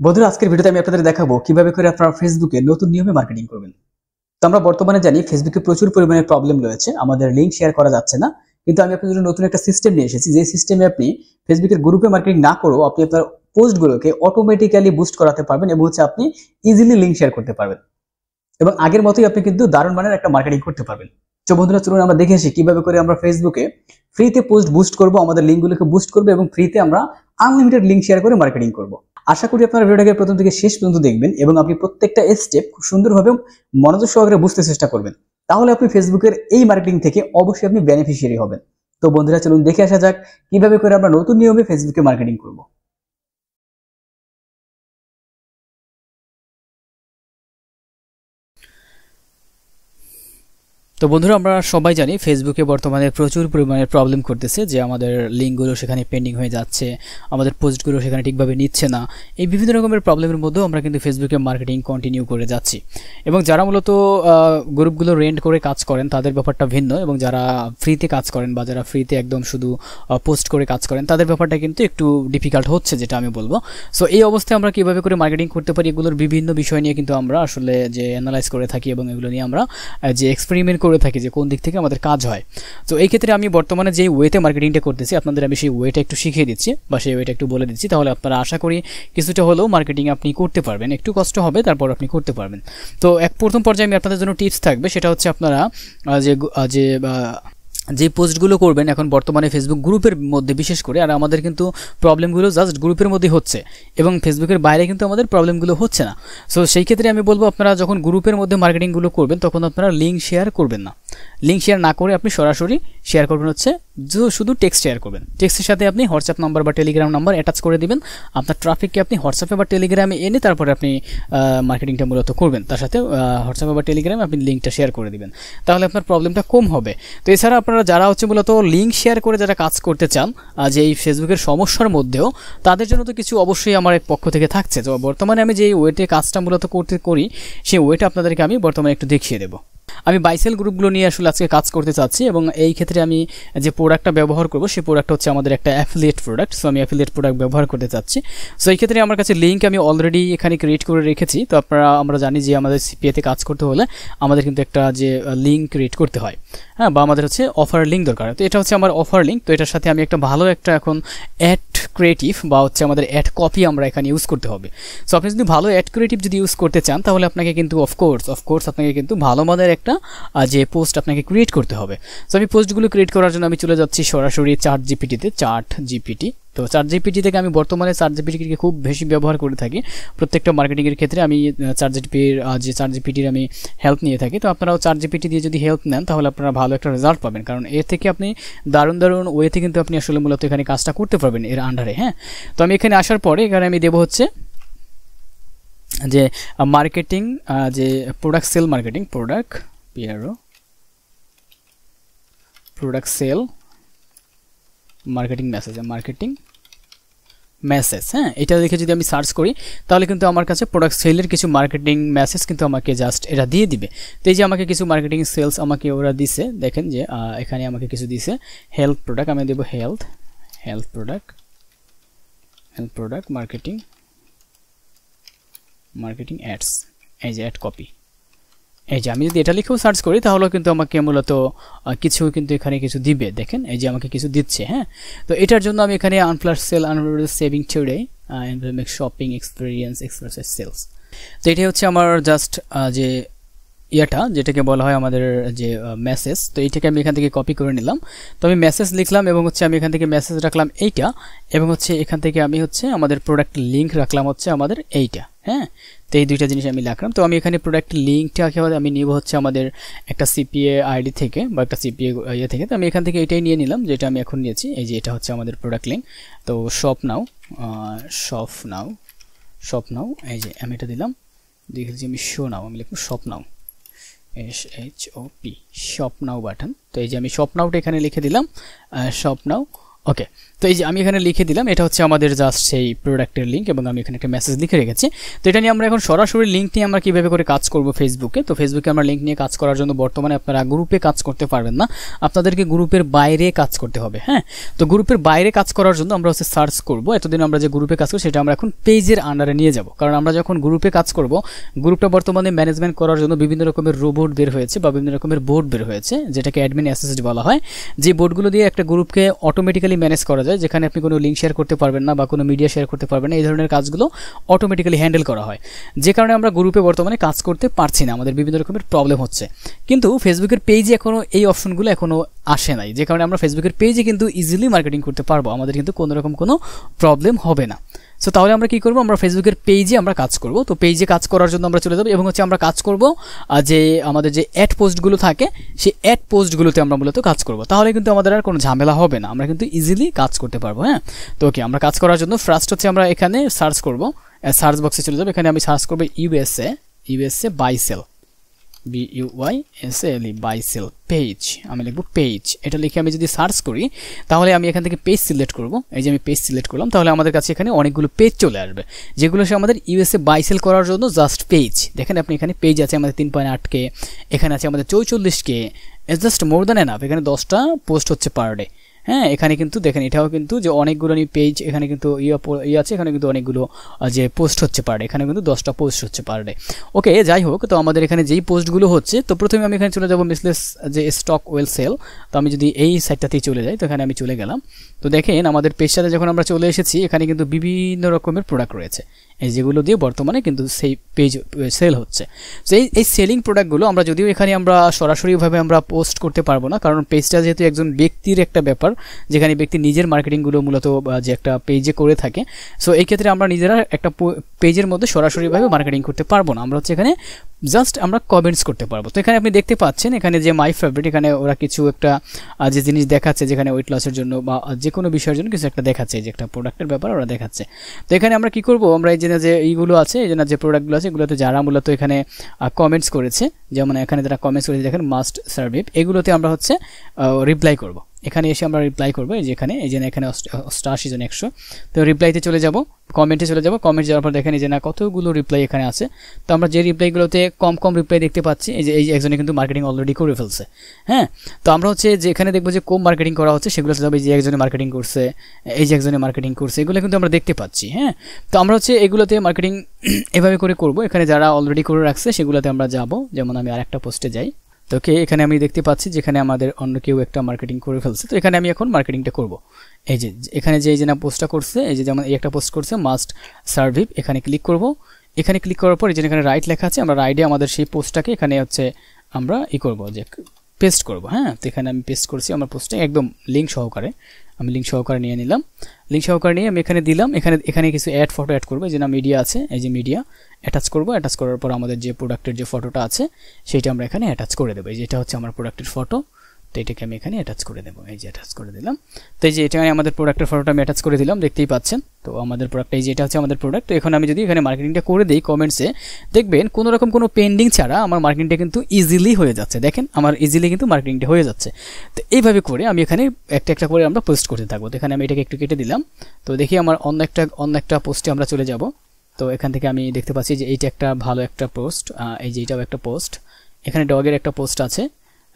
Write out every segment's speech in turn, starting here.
বন্ধুরা, আজকের ভিডিওতে আমি আপনাদের দেখাবো কিভাবে করে আপনারা ফেসবুকে নতুন নিয়মে মার্কেটিং করবেন। তো আমরা বর্তমানে জানি ফেসবুকে প্রচুর পরিমাণে প্রবলেম রয়েছে, আমাদের লিংক শেয়ার করা যাচ্ছে না। কিন্তু আমি আপনাদের জন্য নতুন একটা সিস্টেম নিয়ে এসেছি, যে সিস্টেমে আপনি ফেসবুকের গ্রুপে মার্কেটিং না করেও আপনি আপনার পোস্টগুলোকে অটোমেটিক্যালি বুস্ট করাতে পারবেন এবং আপনি ইজিলি লিংক শেয়ার করতে পারবেন এবং আগের মতোই আপনি কিন্তু দারুণ মানের একটা মার্কেটিং করতে পারবেন। তো বন্ধুরা, চলুন আমরা দেখে আসি কিভাবে করে আমরা ফেসবুকে ফ্রিতে পোস্ট বুস্ট করব, আমাদের লিঙ্কগুলোকে বুস্ট করব এবং ফ্রিতে আমরা আনলিমিটেড লিংক শেয়ার করে মার্কেটিং করব। আশা করি আপনারা ভিডিওটাকে প্রথম থেকে শেষ পর্যন্ত দেখবেন এবং আপনি প্রত্যেকটা স্টেপ খুব সুন্দরভাবে মনোযোগ সহকারে বুঝতে চেষ্টা করবেন। তাহলে আপনি ফেসবুকের এই মার্কেটিং থেকে অবশ্যই আপনি বেনিফিশিয়ারি হবেন। তো বন্ধুরা, চলুন দেখে আসা যাক কিভাবে করে আমরা নতুন নিয়মে ফেসবুকে মার্কেটিং করব। তো বন্ধুরা, আমরা সবাই জানি ফেসবুকে বর্তমানে প্রচুর পরিমাণে প্রবলেম করতেছে, যে আমাদের লিঙ্কগুলো সেখানে পেন্ডিং হয়ে যাচ্ছে, আমাদের পোস্টগুলো সেখানে ঠিকভাবে নিচ্ছে না। এই বিভিন্ন রকমের প্রবলেমের মধ্যেও আমরা কিন্তু ফেসবুকে মার্কেটিং কন্টিনিউ করে যাচ্ছি। এবং যারা মূলত গ্রুপগুলো রেন্ট করে কাজ করেন তাদের ব্যাপারটা ভিন্ন, এবং যারা ফ্রিতে কাজ করেন বা যারা ফ্রিতে একদম শুধু পোস্ট করে কাজ করেন তাদের ব্যাপারটা কিন্তু একটু ডিফিকাল্ট হচ্ছে, যেটা আমি বলবো। সো এই অবস্থায় আমরা কীভাবে করে মার্কেটিং করতে পারি, এগুলোর বিভিন্ন বিষয় নিয়ে কিন্তু আমরা আসলে যে অ্যানালাইজ করে থাকি এবং এগুলো নিয়ে আমরা যে এক্সপেরিমেন্ট করে থাকি যে কোন দিক থেকে আমাদের কাজ হয়। তো এই ক্ষেত্রে আমি বর্তমানে যে ওয়েতে মার্কেটিংটা করতেছি আপনাদের আমি সেই ওয়েটা একটু শিখিয়ে দিচ্ছি বা সেই ওয়েটা একটু বলে দিচ্ছি, তাহলে আপনারা আশা করি কিছুটা হলেও মার্কেটিং আপনি করতে পারবেন। একটু কষ্ট হবে, তারপর আপনি করতে পারবেন। তো প্রথম পর্যায়ে আমি আপনাদের জন্য টিপস থাকবে, সেটা হচ্ছে আপনারা যে পোস্টগুলো করবেন এখন বর্তমানে ফেসবুক গ্রুপের মধ্যে বিশেষ করে, আর আমাদের কিন্তু প্রবলেমগুলো জাস্ট গ্রুপের মধ্যেই হচ্ছে এবং ফেসবুকের বাইরে কিন্তু আমাদের প্রবলেমগুলো হচ্ছে না। সো সেই ক্ষেত্রে আমি বলবো আপনারা যখন গ্রুপের মধ্যে মার্কেটিংগুলো করবেন তখন আপনারা লিঙ্ক শেয়ার করবেন না। লিঙ্ক শেয়ার না করে আপনি সরাসরি শেয়ার করবেন হচ্ছে শুধু টেক্সট শেয়ার করবেন। টেক্সটের সাথে আপনি হোয়াটসঅ্যাপ নাম্বার বা টেলিগ্রাম নাম্বার অ্যাটাচ করে দিবেন। আপনার ট্রাফিককে আপনি হোয়াটসঅ্যাপে বা টেলিগ্রামে এনে তারপরে আপনি মার্কেটিংটা মূলত করবেন, তার সাথে হোয়াটসঅ্যাপে বা টেলিগ্রামে আপনি লিঙ্কটা শেয়ার করে দিবেন, তাহলে আপনার প্রবলেমটা কম হবে। তো এছাড়া আপনারা যারা হচ্ছে মূলত লিঙ্ক শেয়ার করে যারা কাজ করতে চান যে এই ফেসবুকের সমস্যার মধ্যেও, তাদের জন্য তো কিছু অবশ্যই আমার এক পক্ষ থেকে থাকছে। তো বর্তমানে আমি যে ওয়েতে কাজটা মূলত করি সেই ওয়েটা আপনাদেরকে আমি বর্তমানে একটু দেখিয়ে দেবো। আমি বাইসেল গ্রুপগুলো নিয়ে আসলে আজকে কাজ করতে চাচ্ছি এবং এই ক্ষেত্রে আমি যে প্রোডাক্টটা ব্যবহার করব সেই প্রোডাক্টটা হচ্ছে আমাদের একটা অ্যাফিলিয়েট প্রোডাক্ট। সো আমি অ্যাফিলিয়েট প্রোডাক্ট ব্যবহার করতে চাচ্ছি। সো এই ক্ষেত্রে আমার কাছে লিঙ্ক আমি অলরেডি এখানে ক্রিয়েট করে রেখেছি। তো আমরা জানি যে আমাদের সিপিএতে কাজ করতে হলে আমাদের কিন্তু একটা যে লিঙ্ক ক্রিয়েট করতে হয়, হ্যাঁ, বা আমাদের হচ্ছে অফার লিঙ্ক দরকার। তো এটা হচ্ছে আমার অফার লিঙ্ক। তো এটার সাথে আমি একটা ভালো একটা এখন অ্যাড ক্রিয়েটিভ বা হচ্ছে আমাদের অ্যাড কপি আমরা এখানে ইউজ করতে হবে। সো আপনি যদি ভালো অ্যাড ক্রিয়েটিভ যদি ইউজ করতে চান তাহলে আপনাকে কিন্তু অফকোর্স আপনাকে কিন্তু ভালো মানের একটা যে পোস্ট আপনাকে ক্রিয়েট করতে হবে। সো আমি পোস্টগুলো ক্রিয়েট করার জন্য আমি চলে যাচ্ছি সরাসরি চ্যাট জিপিটি। তো চ্যাট জিপিটি থেকে আমি বর্তমানে চ্যাট জিপিটিকে খুব বেশি ব্যবহার করে থাকি প্রত্যেকটা মার্কেটিংয়ের ক্ষেত্রে। আমি চ্যাট জিপিটির আমি হেল্প নিয়ে থাকি। তো আপনারাও চ্যাট জিপিটি দিয়ে যদি হেল্প নেন তাহলে আপনারা ভালো একটা রেজাল্ট পাবেন, কারণ এর থেকে আপনি দারুণ ওয়েতে কিন্তু আপনি আসলে মূলত এখানে কাজটা করতে পারবেন এর আন্ডারে। হ্যাঁ, তো আমি এখানে আসার পরে এখানে আমি দেবো হচ্ছে যে মার্কেটিং, যে product sale marketing, product sale marketing message. হ্যাঁ, এটা দেখে যদি আমি সার্চ করি তাহলে কিন্তু আমার কাছে প্রোডাক্ট সেলের কিছু মার্কেটিং মেসেজ কিন্তু আমাকে জাস্ট এটা দিয়ে দিবে। তো এই যে আমাকে কিছু মার্কেটিং সেলস আমাকে ওরা দিছে, দেখেন যে এখানে আমাকে কিছু দিছে হেলথ প্রোডাক্ট। আমি দেবো হেলথ প্রোডাক্ট মার্কেটিং অ্যাডস, এই যে অ্যাড কপি। এই যে আমি যদি এটা লিখেও সার্চ করি তাহলেও কিন্তু আমাকে মূলত কিছু কিন্তু এখানে কিছু দিবে। দেখেন এই যে আমাকে কিছু দিচ্ছে। হ্যাঁ, তো এটার জন্য আমি এখানে আনফ্লাশ sale, saving today, shopping experience, express sales. তো এটাই হচ্ছে আমার জাস্ট যে যেটাকে বলা হয় আমাদের যে মেসেজ। তো এইটাকে আমি এখান থেকে কপি করে নিলাম। তো আমি মেসেজ লিখলাম এবং হচ্ছে আমি এখান থেকে মেসেজ রাখলাম এইটা, এবং হচ্ছে এখান থেকে আমি হচ্ছে আমাদের প্রোডাক্ট লিঙ্ক রাখলাম হচ্ছে আমাদের এইটা। হ্যাঁ, তো এই দুইটা জিনিস আমি রাখলাম। তো আমি এখানে প্রোডাক্ট লিঙ্কটাকে আমি নিব হচ্ছে আমাদের একটা সিপিএ আইডি থেকে বা একটা সিপিএ ইয়ে থেকে। তো আমি এখান থেকে এটাই নিয়ে নিলাম যেটা আমি এখন নিয়েছি। এই যে এটা হচ্ছে আমাদের প্রোডাক্ট লিঙ্ক। তো শপ নাও, এই যে আমি এটা দিলাম, দেখেছি আমি আমি লিখবো শপ নাও, SHOP, শপ নাও বাটন। তো এই যে আমি শপ নাওটা এখানে লিখে দিলাম, শপ নাও ওকে, তো এই যে আমি এখানে লিখে দিলাম, এটা হচ্ছে আমাদের জাস্ট সেই প্রোডাক্টের লিঙ্ক এবং আমি এখানে একটা মেসেজ লিখে রেখেছি। তো এটা নিয়ে আমরা এখন সরাসরি লিঙ্ক নিয়ে আমরা কীভাবে করে কাজ করব ফেসবুকে। তো ফেসবুকে আমরা লিঙ্ক নিয়ে কাজ করার জন্য বর্তমানে আপনারা গ্রুপে কাজ করতে পারবেন না, আপনাদেরকে গ্রুপের বাইরে কাজ করতে হবে। হ্যাঁ, তো গ্রুপের বাইরে কাজ করার জন্য আমরা হচ্ছে সার্চ করব। এতদিন আমরা যে গ্রুপে কাজ করি সেটা আমরা এখন পেজের আন্ডারে নিয়ে যাব, কারণ আমরা যখন গ্রুপে কাজ করব, গ্রুপটা বর্তমানে ম্যানেজমেন্ট করার জন্য বিভিন্ন রকমের রোবট বের হয়েছে বা বিভিন্ন রকমের বোর্ড বের হয়েছে, যেটাকে অ্যাডমিন অ্যাসিস্ট বলা হয়। যে বোর্ডগুলো দিয়ে একটা গ্রুপকে অটোমেটিক্যালি ম্যানেজ করা যায়, যেখানে আপনি কোনো লিঙ্ক শেয়ার করতে পারবেন না বা কোনো মিডিয়া শেয়ার করতে পারবেন না, এই ধরনের কাজগুলো অটোমেটিক্যালি হ্যান্ডেল করা হয়। যে কারণে আমরা গ্রুপে বর্তমানে কাজ করতে পারছি না, আমাদের বিভিন্ন রকমের প্রবলেম হচ্ছে। কিন্তু ফেসবুকের পেজে এখনও এই অপশনগুলো এখনও আসে নাই, যে কারণে আমরা ফেসবুকের পেজে কিন্তু ইজিলি মার্কেটিং করতে পারবো, আমাদের কিন্তু কোনো রকম কোনো প্রবলেম হবে না। সো তাহলে আমরা কি করব, আমরা ফেসবুকের পেজে আমরা কাজ করব। তো পেজে কাজ করার জন্য আমরা চলে যাব এবং হচ্ছে আমরা কাজ করব যে আমাদের যে অ্যাড পোস্টগুলো থাকে সেই অ্যাড পোস্টগুলোতে আমরা মূলত কাজ করব। তাহলে কিন্তু আমাদের আর কোনো ঝামেলা হবে না, আমরা কিন্তু ইজিলি কাজ করতে পারবো। হ্যাঁ, তো ওকে, আমরা কাজ করার জন্য ফার্স্ট হচ্ছে আমরা এখানে সার্চ করব, সার্চ বক্সে চলে যাব। এখানে আমি সার্চ করব USA buy sell, BUYSLE buy sell page, আমি লিখব পেজ। এটা লিখে আমি যদি সার্চ করি তাহলে আমি এখান থেকে পেজ সিলেক্ট করব। এই যে আমি পেজ সিলেক্ট করলাম, তাহলে আমাদের কাছে এখানে অনেকগুলো পেজ চলে আসবে, যেগুলো সে আমাদের ইউএসএ বাই সেল করার জন্য জাস্ট পেজ। দেখেন আপনি এখানে পেজ আছে আমাদের 3.8K, এখানে আছে আমাদের 44K, just more than enough. এখানে 10টা পোস্ট হচ্ছে পার ডে। হ্যাঁ, এখানে কিন্তু দেখেন এটাও কিন্তু যে অনেকগুলো পেজ, এখানে কিন্তু ইয়ে আছে, এখানে কিন্তু অনেকগুলো যে পোস্ট হচ্ছে পার ডে, এখানে কিন্তু 10টা পোস্ট হচ্ছে পার ডে। ওকে, যাই হোক, তো আমাদের এখানে যেই পোস্টগুলো হচ্ছে, তো প্রথমে আমি এখানে চলে যাব মিসলেস যে স্টক ওয়েল সেল। তো আমি যদি এই সাইটটাতেই চলে যাই, তো এখানে আমি চলে গেলাম। তো দেখেন আমাদের পেজটাতে যখন আমরা চলে এসেছি, এখানে কিন্তু বিভিন্ন রকমের প্রোডাক্ট রয়েছে, এই যেগুলো দিয়ে বর্তমানে কিন্তু সেই পেজ সেল হচ্ছে। তো এই সেলিং প্রোডাক্টগুলো আমরা যদিও এখানে আমরা সরাসরিভাবে আমরা পোস্ট করতে পারবো না, কারণ পেজটা যেহেতু একজন ব্যক্তির একটা ব্যাপার, যেখানে ব্যক্তি নিজের মার্কেটিংগুলো মূলত যে একটা পেজে করে থাকে। সো এই ক্ষেত্রে আমরা নিজেরা একটা পেজের মধ্যে সরাসরিভাবে মার্কেটিং করতে পারবো না, আমরা হচ্ছে এখানে জাস্ট আমরা কমেন্টস করতে পারবো। তো এখানে আপনি দেখতে পাচ্ছেন এখানে যে মাই ফেভারিট, এখানে ওরা কিছু একটা যে জিনিস দেখাচ্ছে, যেখানে ওয়েট লসের জন্য বা যে কোনো বিষয়ের জন্য কিছু একটা দেখাচ্ছে, যে একটা প্রোডাক্টের ব্যাপার ওরা দেখাচ্ছে। তো এখানে আমরা কি করব, আমরা এই যে এইগুলো আছে, এই যে প্রোডাক্টগুলো আছে, এগুলোতে যারা মূলত এখানে কমেন্টস করেছে, যেমন এখানে যারা কমেন্টস করেছে দেখেন মাস্ট সার্ভিভ, এগুলোতে আমরা হচ্ছে রিপ্লাই করব। এখানে এসে আমরা রিপ্লাই করবো, এই যে এখানে 88 জন 100। তো রিপ্লাইতে চলে যাব, কমেন্টে চলে যাব। কমেন্ট যাওয়ার পর দেখেন এই যে কতগুলো রিপ্লাই এখানে আছে। তো আমরা যে রিপ্লাইগুলোতে কম রিপ্লাই দেখতে পাচ্ছি, এই একজনে কিন্তু মার্কেটিং অলরেডি করে ফেলছে। হ্যাঁ, তো আমরা হচ্ছে যে এখানে দেখবো যে কম মার্কেটিং করা হচ্ছে, সেগুলোতে যাবে যে একজনে মার্কেটিং করছে, এই যে একজনে মার্কেটিং করছে, এগুলো কিন্তু আমরা দেখতে পাচ্ছি। হ্যাঁ, তো আমরা হচ্ছে এগুলোতে মার্কেটিং এভাবে করে করব। এখানে যারা অলরেডি করে রাখছে সেগুলোতে আমরা যাব, যেমন আমি আরেকটা পোস্টে যাই। তো এখানে আমি দেখতে পাচ্ছি যেখানে আমাদের অন্য কেউ একটা মার্কেটিং করে ফেলছে। তো এখানে আমি এখন মার্কেটিংটা করব। এই যে এখানে যে পোস্টটা করছে, এই যে যেমন এই একটা পোস্ট করছে মাস্ট সার্ভিভ, এখানে ক্লিক করব। এখানে ক্লিক করার পর এই যে এখানে রাইট লেখা আছে, আমরা রাইটে আমাদের সেই পোস্টটাকে এখানে হচ্ছে আমরা করব যে পেস্ট করব। হ্যাঁ, তো এখানে আমি পেস্ট করছি আমার পোস্টে একদম লিঙ্ক সহকারে, আমি লিঙ্ক সহকারে নিয়ে নিলাম। লিঙ্ক সহকারে নিয়ে আমি এখানে দিলাম। এখানে কিছু ফটো অ্যাড করবো, যে মিডিয়া আছে, এই যে মিডিয়া অ্যাটাচ করব। অ্যাটাচ করার পর আমাদের যে প্রোডাক্টের যে ফটোটা আছে সেটা আমরা এখানে অ্যাটাচ করে দেবো। এই যে এটা হচ্ছে আমার প্রোডাক্টের ফটো, তো এটাকে আমি এখানে অ্যাটাচ করে দেবো। এই যে অ্যাটাচ করে দিলাম। তো এই যে এটা আমাদের প্রোডাক্টের ফটোটা আমি অ্যাটাচ করে দিলাম, দেখতেই পাচ্ছেন। তো আমাদের প্রোডাক্ট, এই যে এটা হচ্ছে আমাদের প্রোডাক্ট। তো এখন আমি যদি এখানে মার্কেটিংটা করে দিই, কমেন্টসে দেখবেন কোনো রকম কোনো পেন্ডিং ছাড়া আমার মার্কেটিংটা কিন্তু ইজিলি হয়ে যাচ্ছে। দেখেন আমার ইজিলি কিন্তু মার্কেটিংটা হয়ে যাচ্ছে। তো এইভাবে করে আমি এখানে একটা করে আমরা পোস্ট করতে থাকবো। তো এখানে আমি এটাকে একটু কেটে দিলাম। তো দেখি আমার অন্য একটা পোস্টে আমরা চলে যাব। তো এখান থেকে আমি দেখতে পাচ্ছি যে এইটা একটা ভালো একটা পোস্ট, এই যে এটাও একটা পোস্ট। এখানে ডগের একটা পোস্ট আছে,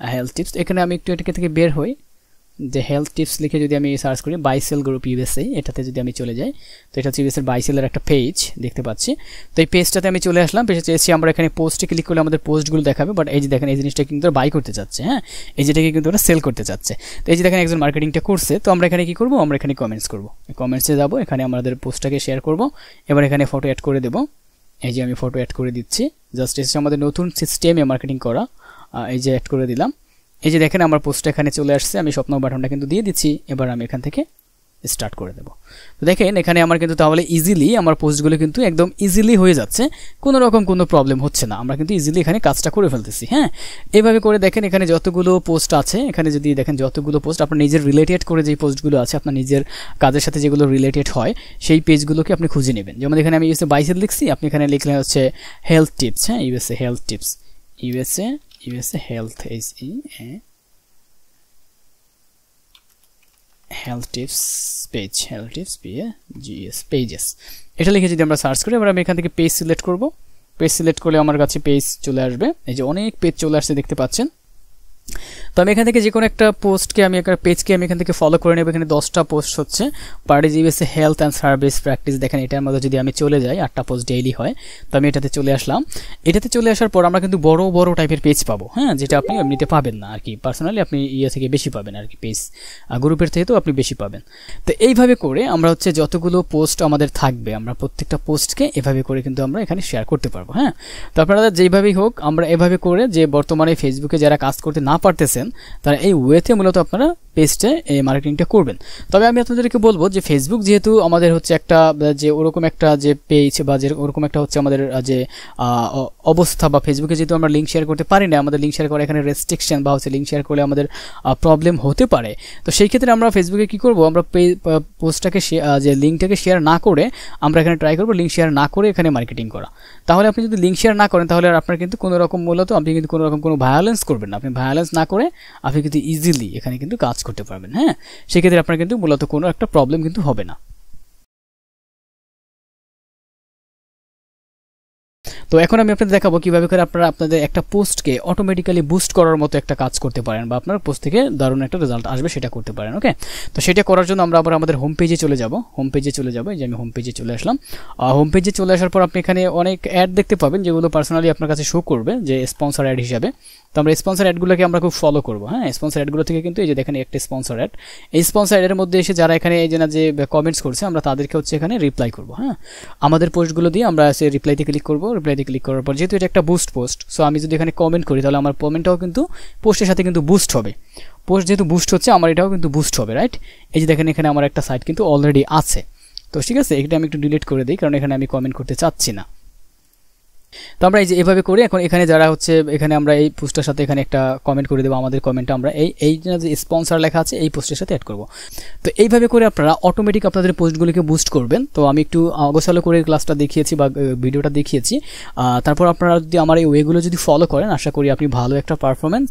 হেলথ টিপস। এখানে আমি একটু এটাকে থেকে বের হই, যে হেলথ টিপস লিখে যদি আমি সার্চ করি বাইসেল গ্রুপ ইউএসএ, এটাতে যদি আমি চলে যাই, তো এটা হচ্ছে ইউএসএর বাইসেলের একটা পেজ দেখতে পাচ্ছি। তো এই পেজটাতে আমি চলে আসলাম। পেজে এসে আমরা এখানে পোস্টে ক্লিক করলে আমাদের পোস্টগুলো দেখাবে, বাট এই যে দেখেন এই জিনিসটা কিন্তু বাই করতে চাচ্ছে। হ্যাঁ, এই যেটাকে কিন্তু ওরা সেল করতে চাচ্ছে। তো এই যে দেখেন একজন মার্কেটিংটা করছে। তো আমরা এখানে কি করব, আমরা এখানে কমেন্টস করব। কমেন্টসে যাব, এখানে আমাদের পোস্টটাকে শেয়ার করব। এবার এখানে ফটো অ্যাড করে দেব। এই যে আমি ফটো অ্যাড করে দিচ্ছি, জাস্ট এসে আমাদের নতুন সিস্টেমে মার্কেটিং করা, এই যে অ্যাড করে দিলাম। এই যে দেখেন আমার পোস্টটা এখানে চলে আসছে, আমি স্বপ্ন বাটনটা কিন্তু দিয়ে দিচ্ছি। এবার আমি এখান থেকে স্টার্ট করে দেব। তো দেখেন এখানে আমার কিন্তু তাহলে ইজিলি আমার পোস্টগুলো কিন্তু একদম ইজিলি হয়ে যাচ্ছে, কোনো রকম কোনো প্রবলেম হচ্ছে না, আমরা কিন্তু ইজিলি এখানে কাজটা করে ফেলতেছি। হ্যাঁ, এইভাবে করে দেখেন এখানে যতগুলো পোস্ট আছে, এখানে যদি দেখেন যতগুলো পোস্ট আপনার নিজের রিলেটেড করে যে পোস্টগুলো আছে, আপনার নিজের কাজের সাথে যেগুলো রিলেটেড হয় সেই পেজগুলোকে আপনি খুঁজে নেবেন। যেমন এখানে আমি ইউএসএ বাইসেল লিখছি, আপনি এখানে লিখলেন হচ্ছে হেলথ টিপস। হ্যাঁ, USA health tips, USA health, health tips page, health tips pages এটা লিখে যদি আমরা সার্চ করি, এবার আমি এখান থেকে পেজ সিলেক্ট করব। পেজ সিলেক্ট করলে আমার কাছে পেজ চলে আসবে, এই যে অনেক পেজ চলে আসছে দেখতে পাচ্ছেন। তো আমি এখান থেকে যে কোনো একটা পোস্টকে আমি একটা পেজকে আমি এখান থেকে ফলো করে নেব। এখানে 10টা পোস্ট হচ্ছে per day GBS health and service practice, দেখেন এটার মধ্যে যদি আমি চলে যাই 8টা পোস্ট ডেইলি হয়। তো আমি এটাতে চলে আসলাম। এটাতে চলে আসার পর আমরা কিন্তু বড় বড় টাইপের পেজ পাবো, হ্যাঁ, যেটা আপনি এমনিতে পাবেন না আর কি। পার্সোনালি আপনি ইয়ে থেকে বেশি পাবেন আর কি, পেজ গ্রুপের থেকে তো আপনি বেশি পাবেন। তো এইভাবে করে আমরা হচ্ছে যতগুলো পোস্ট আমাদের থাকবে, আমরা প্রত্যেকটা পোস্টকে এভাবে করে কিন্তু আমরা এখানে শেয়ার করতে পারবো, হ্যাঁ। তো আপনারা যেইভাবেই হোক আমরা এভাবে করে, যে বর্তমানে ফেসবুকে যারা কাজ করতে না পারতেছেন তারা এই ওয়েতে মূলত আপনারা পেজটা এই মার্কেটিংটা করবেন। তবে আমি আপনাদেরকে বলবো যে ফেসবুক যেহেতু আমাদের হচ্ছে একটা যে ওরকম একটা যে পেজ বা যে ওরকম একটা হচ্ছে আমাদের যে অবস্থা, বা ফেসবুকে যেহেতু আমরা লিঙ্ক শেয়ার করতে পারি না, আমাদের লিঙ্ক শেয়ার করে এখানে রেস্ট্রিকশন বা হচ্ছে লিঙ্ক শেয়ার করলে আমাদের প্রবলেম হতে পারে। তো সেই ক্ষেত্রে আমরা ফেসবুকে কী করবো, আমরা পোস্টটাকে যে লিঙ্কটাকে শেয়ার না করে আমরা এখানে ট্রাই করবো লিঙ্ক শেয়ার না করে এখানে মার্কেটিং করা। তাহলে আপনি যদি লিঙ্ক শেয়ার না করেন তাহলে আর আপনার কিন্তু কোনো রকম মূলত আপনি কিন্তু কোনো রকম কোনো ভায়োলেন্স করবেন না। আপনি ভায়োলেন্স না করে আপনি কিন্তু ইজিলি এখানে কিন্তু কাজ করতে পারবেন, হ্যাঁ। সেক্ষেত্রে আপনার কিন্তু মূলত কোনো একটা প্রবলেম কিন্তু হবে না। তো এখন আমি আপনাদের দেখাবো কিভাবে করে আপনারা আপনাদের একটা পোস্টকে অটোমেটিক্যালি বুস্ট করার মতো একটা কাজ করতে পারেন, বা আপনার পোস্ট থেকে দারুণ একটা রেজাল্ট আসবে সেটা করতে পারেন। ওকে, তো সেটা করার জন্য আমরা আবার আমাদের হোম পেজে চলে যাব। হোম পেজে চলে যাবো, এই যে আমি হোম পেজে চলে আসলাম। হোম পেজে চলে আসার পর আপনি এখানে অনেক অ্যাড দেখতে পাবেন, যেগুলো পার্সোনালি আপনার কাছে শো করবে যে স্পন্সর অ্যাড হিসাবে। তো আমরা স্পন্সর অ্যাডগুলোকে আমরা খুব ফলো করবো, হ্যাঁ। স্পন্সর অ্যাডগুলো থেকে কিন্তু এই যে দেখেন একটা স্পন্সর অ্যাড, এই স্পন্সর অ্যাডের মধ্যে এসে যারা এখানে এই যে কমেন্টস করছে আমরা তাদেরকে হচ্ছে এখানে রিপ্লাই করবো, হ্যাঁ। আমাদের পোস্টগুলো দিয়ে আমরা সে রিপ্লাইতে ক্লিক করবো। রিপ্লাইতে ক্লিক করার পর যেহেতু এটা একটা বুস্ট পোস্ট, সো আমি যদি এখানে কমেন্ট করি তাহলে আমার কমেন্টটাও কিন্তু পোস্টের সাথে কিন্তু বুস্ট হবে। পোস্ট যেহেতু বুস্ট হচ্ছে আমার এটাও কিন্তু বুস্ট হবে, রাইট। এই যে দেখেন এখানে আমার একটা সাইট কিন্তু অলরেডি আছে। তো ঠিক আছে, এটা আমি একটু ডিলিট করে দিই কারণ এখানে আমি কমেন্ট করতে চাচ্ছি না। তো আমরা এই যে এভাবে করে এখন এখানে যারা হচ্ছে এখানে আমরা এই পোস্টের সাথে এখানে একটা কমেন্ট করে দেবো। আমাদের কমেন্টটা আমরা এই যে স্পন্সর লেখা আছে এই পোস্টের সাথে অ্যাড করব। তো এইভাবে করে আপনারা অটোমেটিক আপনাদের পোস্টগুলিকে বুস্ট করবেন। তো আমি একটু গোছালো করে ক্লাসটা দেখিয়েছি বা ভিডিওটা দেখিয়েছি। তারপর আপনারা যদি আমার এই ওয়েগুলো যদি ফলো করেন, আশা করি আপনি ভালো একটা পারফরমেন্স,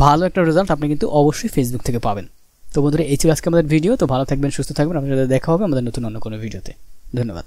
ভালো একটা রেজাল্ট আপনি কিন্তু অবশ্যই ফেসবুক থেকে পাবেন। তো বন্ধুরা, এই ছিল আজকে আমাদের ভিডিও। তো ভালো থাকবেন, সুস্থ থাকবেন। আপনাদের দেখা হবে আমাদের নতুন অন্য কোনো ভিডিওতে। ধন্যবাদ।